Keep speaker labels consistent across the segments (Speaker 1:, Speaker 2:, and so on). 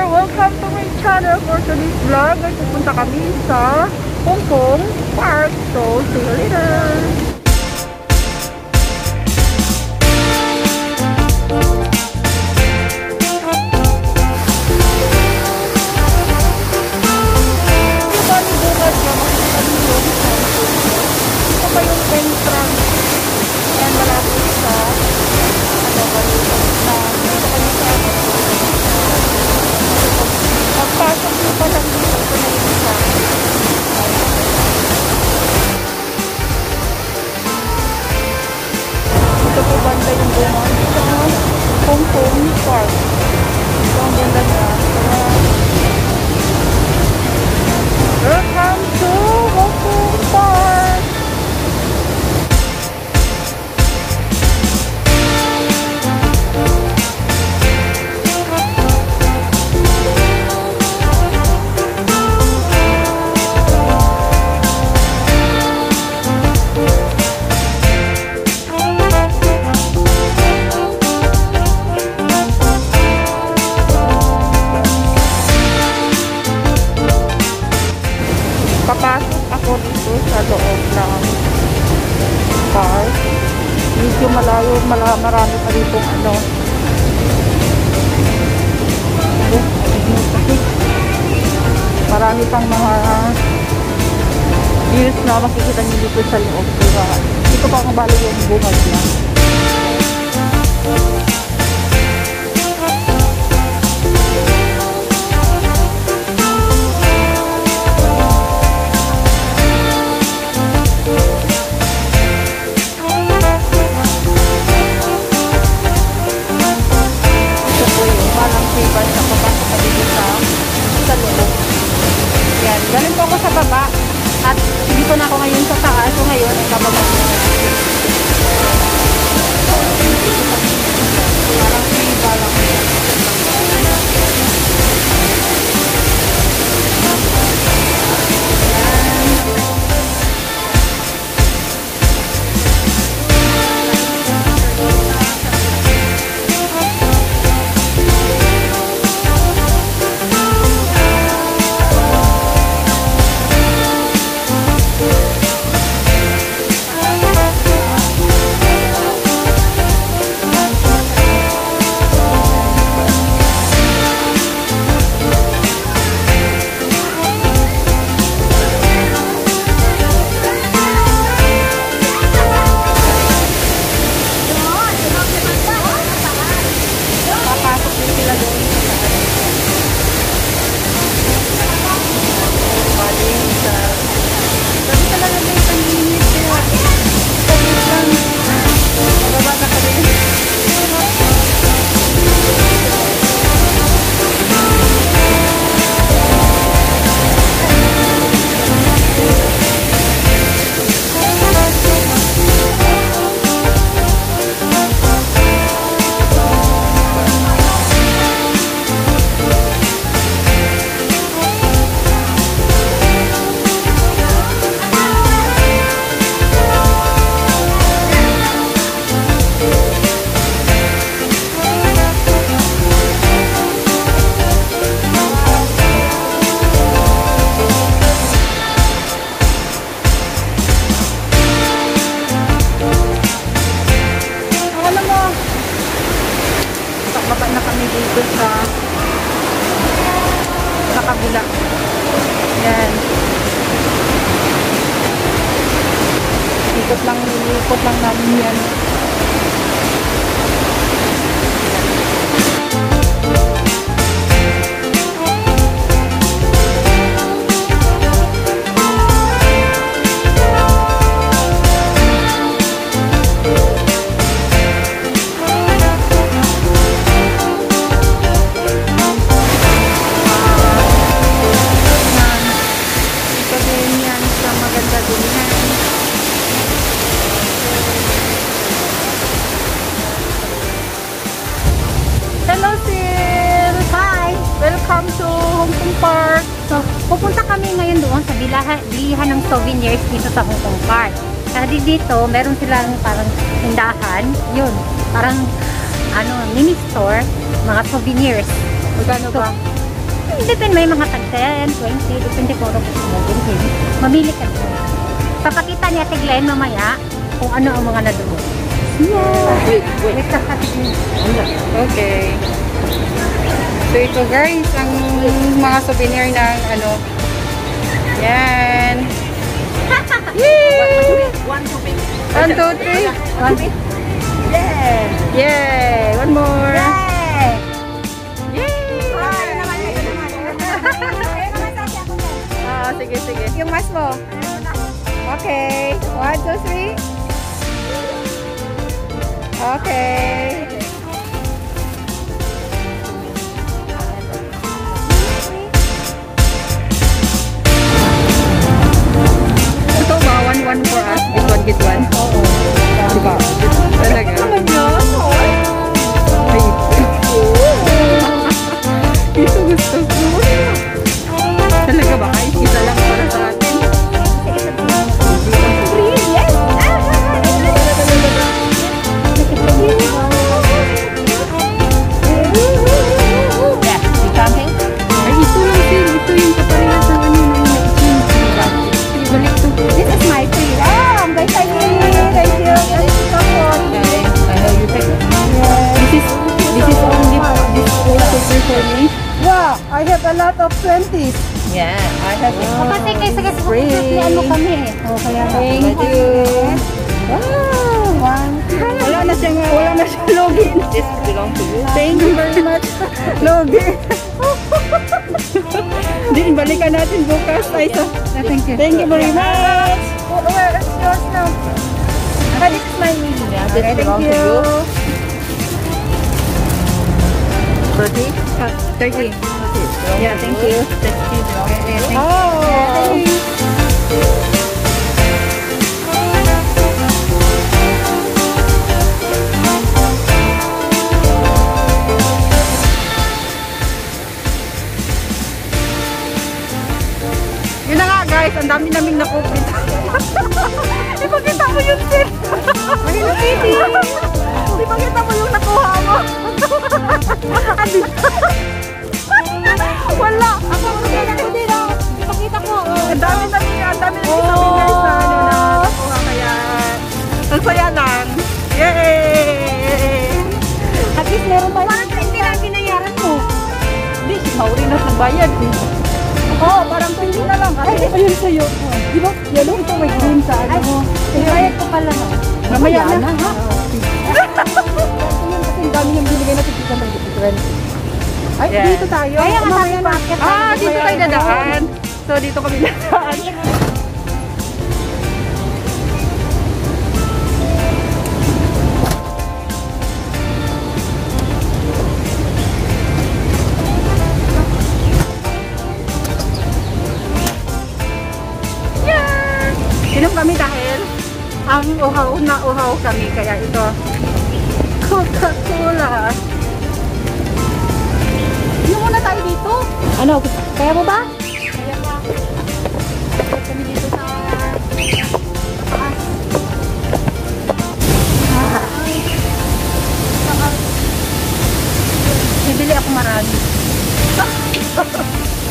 Speaker 1: there! Welcome to my channel. For today's vlog ay pupunta kami sa Hong Kong Park. So, see you later! Ito po banda yung bunga sa Hong Kong Park. Ito ang ganda niya. Welcome to Hong Kong Park! Papasok ako dito sa loob ng park. Medyo malayo, marami pa dito marami pang mga views na makikita nyo dito sa loob. Kaya dito pa ang bali yung bungad niya. Galing po ako sa baba at dito na ako ngayon sa taas. So ngayon ay bababa ko. Parang siba lang. Baba na kami dito sa kabila. Yan. Ikot lang namin yan. Hello sis! Hi! Welcome to Hong Kong Park!
Speaker 2: So, pupunta kami ngayon doon sa bilihan ng souvenirs dito sa Hong Kong Park. Kasi dito, meron silang parang tindahan. Yun, parang mini store, mga souvenirs.
Speaker 1: Magkano ba?
Speaker 2: Depende, may mga tag 10, 20, depende po kung gusto mo bilhin. Mamili ka doon. Papakita ni Ate Glenn mamaya kung ano ang mga nadoon.
Speaker 1: Wait.
Speaker 2: Wait ka sa
Speaker 1: Okay. So ito guys, ang mga souvenir ng ano. Yan. Yay! 1, 2, 3.
Speaker 2: Yeah!
Speaker 1: Yay! One more.
Speaker 2: Yay!
Speaker 1: Yay! Sige. Yung mas mo. Okay. 1, 2, 3. Okay. Ito ba? One for us. Get one, get one. Oo. Diba? Talaga. Naman yun. Ay. Gusto ko. Talaga ba? Ay, isa lang para sa atin.
Speaker 2: Yes!
Speaker 1: Ay, ito lang din. Ito yung kaparehas ng ano na na-exchange. Diba? Ibalik to.
Speaker 2: This is my freedom! Guys, thank you! Thank you! Thank you so much!
Speaker 1: I know you take it. This is only this also for me.
Speaker 3: Wow, I have a lot of 20s.
Speaker 1: Yeah, I have it.
Speaker 2: Kasi kasi
Speaker 1: Free.
Speaker 2: ano kami eh. O kaya
Speaker 1: Thank you. Wow.
Speaker 3: Wala na siyang login.
Speaker 1: This belongs to you.
Speaker 3: Thank you very much. Login. Din, balikan natin bukas. Ay, so,
Speaker 2: Thank you.
Speaker 3: thank you very much.
Speaker 2: Where is yours now? This is my meeting.
Speaker 1: Yeah, this
Speaker 3: Okay, thank
Speaker 1: belongs to
Speaker 3: you.
Speaker 1: you. 30?
Speaker 3: 30.
Speaker 1: Yeah, thank you. 30 belongs to you.
Speaker 3: Oh. Yun na nga guys, ang dami naming nakupit. Ipakita mo yun, Sid. Manila City. Ipakita mo yung nakuha mo. Wala. Ako hindi na. Ipakita ko. Ang dami naming souvenirs na ano na nakuha kaya. Ang saya lang. Yay!
Speaker 2: At least meron tayo. Parang hindi na binayaran mo.
Speaker 3: Hindi, si Mauri na nagbayad. Oo, parang 20 na lang. Ay, ayun sa'yo. Di ba? Yan ito may green sa ano mo.
Speaker 2: Bayad ko pala no.
Speaker 3: Mamaya na. Ha? Kasi ang dami niyang binigay na tigil ng 20. Ay,
Speaker 1: Yeah.
Speaker 3: dito tayo.
Speaker 2: Kaya nga
Speaker 3: Mamaya
Speaker 2: sabi
Speaker 3: na.
Speaker 2: bakit
Speaker 1: Dito tayo dadaan. So, dito kami dadaan.
Speaker 3: Inom kami dahil ang uhaw kami. Kaya ito, Coca-Cola. Inom muna tayo dito.
Speaker 2: Ano? Kaya mo ba?
Speaker 3: Kaya pa. Kami dito sa taas.
Speaker 2: Bibili ako marami.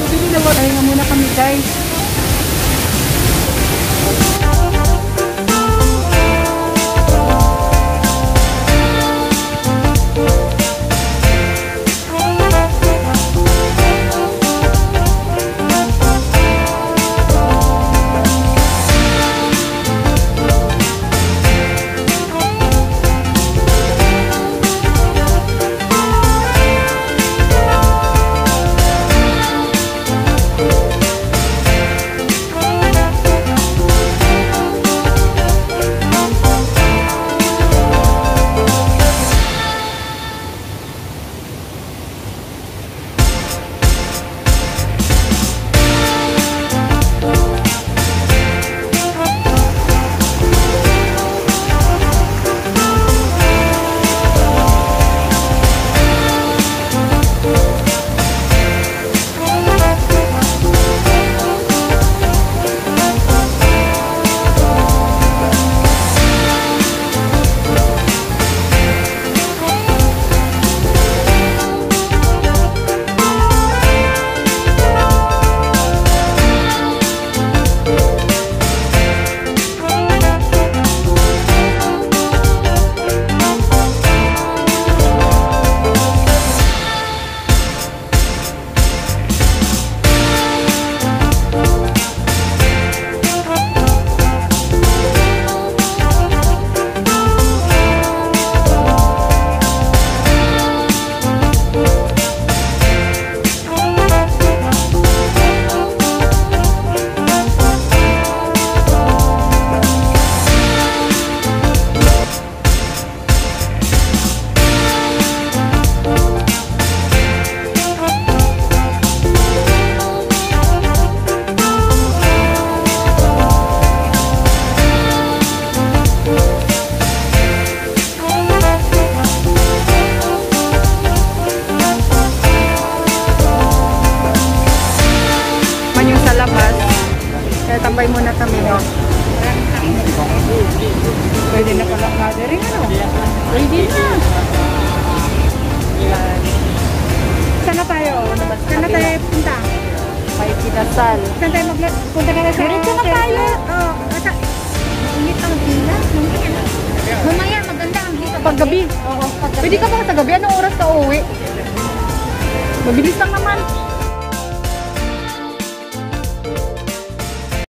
Speaker 3: Bibili naman. Kaya nga muna kami guys. tambay muna kami, no? Pwede na palang gathering, ano? Pwede na. Yan. Saan na tayo? Saan na tayo punta? May kinasal. Saan tayo punta na sa...
Speaker 2: Diretso na tayo. Oo. Init ang pila. Mamaya, maganda ang dito.
Speaker 3: Paggabi.
Speaker 2: Oo, paggabi.
Speaker 3: Pwede ka ba sa gabi? Anong oras ka uuwi? Mabilis lang naman.